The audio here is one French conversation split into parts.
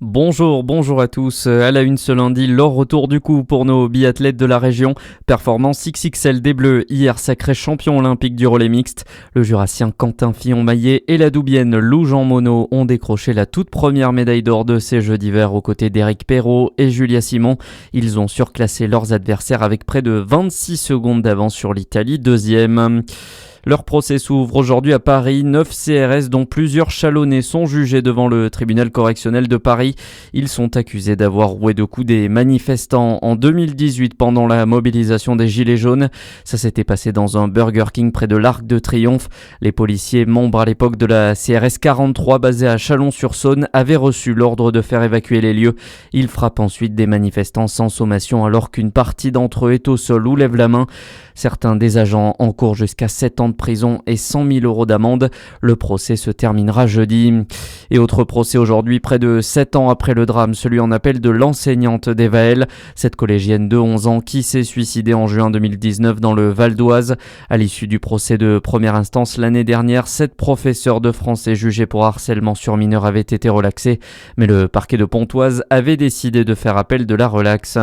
Bonjour à tous. À la une ce lundi, leur retour du coup pour nos biathlètes de la région. Performance XXL des Bleus, hier sacré champion olympique du relais mixte. Le Jurassien Quentin Fillon-Maillet et la Doubienne Lou Jean Monod ont décroché la toute première médaille d'or de ces Jeux d'hiver aux côtés d'Éric Perrault et Julia Simon. Ils ont surclassé leurs adversaires avec près de 26 secondes d'avance sur l'Italie, deuxième. Leur procès s'ouvre aujourd'hui à Paris. 9 CRS dont plusieurs chalonnés sont jugés devant le tribunal correctionnel de Paris. Ils sont accusés d'avoir roué de coups des manifestants en 2018 pendant la mobilisation des Gilets jaunes. Ça s'était passé dans un Burger King près de l'Arc de Triomphe. Les policiers, membres à l'époque de la CRS 43 basée à Chalon-sur-Saône, avaient reçu l'ordre de faire évacuer les lieux. Ils frappent ensuite des manifestants sans sommation alors qu'une partie d'entre eux est au sol ou lève la main. Certains des agents encourent jusqu'à 7 ans de prison et 100 000 € d'amende. Le procès se terminera jeudi. Et autre procès aujourd'hui, près de 7 ans après le drame, celui en appel de l'enseignante d'Evaël, cette collégienne de 11 ans qui s'est suicidée en juin 2019 dans le Val d'Oise. À l'issue du procès de première instance l'année dernière, 7 professeurs de français jugés pour harcèlement sur mineurs avaient été relaxés, mais le parquet de Pontoise avait décidé de faire appel de la relaxe.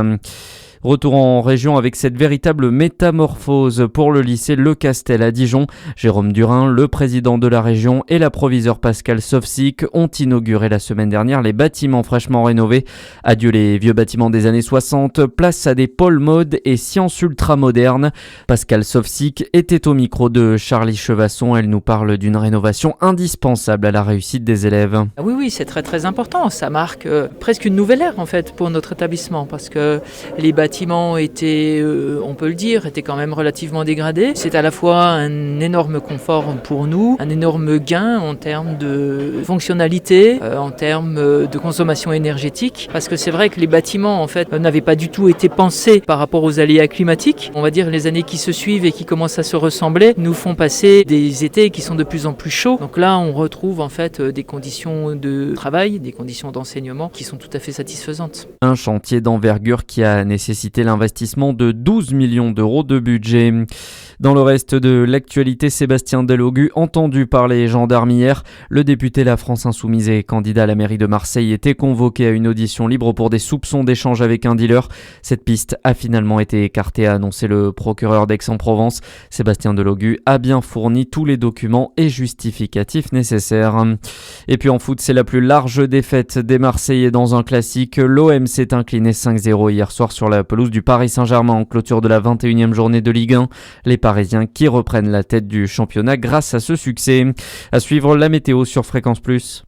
Retour en région avec cette véritable métamorphose pour le lycée Le Castel à Dijon. Jérôme Durin, le président de la région, et la proviseure Pascale Sofsic ont inauguré la semaine dernière les bâtiments fraîchement rénovés. Adieu les vieux bâtiments des années 60, place à des pôles mode et sciences ultra-modernes. Pascale Sofsic était au micro de Charlie Chevasson. Elle nous parle d'une rénovation indispensable à la réussite des élèves. Oui, c'est très important. Ça marque presque une nouvelle ère en fait pour notre établissement parce que les bâtiments étaient, on peut le dire, étaient quand même relativement dégradés. C'est à la fois un énorme confort pour nous, un énorme gain en termes de fonctionnalité, en termes de consommation énergétique, parce que c'est vrai que les bâtiments en fait n'avaient pas du tout été pensés par rapport aux aléas climatiques. On va dire les années qui se suivent et qui commencent à se ressembler nous font passer des étés qui sont de plus en plus chauds. Donc là, on retrouve en fait des conditions de travail, des conditions d'enseignement qui sont tout à fait satisfaisantes. Un chantier d'envergure qui a nécessité l'investissement de 12 millions d'euros de budget. Dans le reste de l'actualité, Sébastien Delogu, entendu par les gendarmes hier, le député La France Insoumise et candidat à la mairie de Marseille était convoqué à une audition libre pour des soupçons d'échange avec un dealer. Cette piste a finalement été écartée, a annoncé le procureur d'Aix-en-Provence. Sébastien Delogu a bien fourni tous les documents et justificatifs nécessaires. Et puis en foot, c'est la plus large défaite des Marseillais dans un classique. L'OM s'est incliné 5-0 hier soir sur la pelouse du Paris Saint-Germain en clôture de la 21e journée de Ligue 1. Les Parisiens qui reprennent la tête du championnat grâce à ce succès. À suivre la météo sur Fréquence Plus.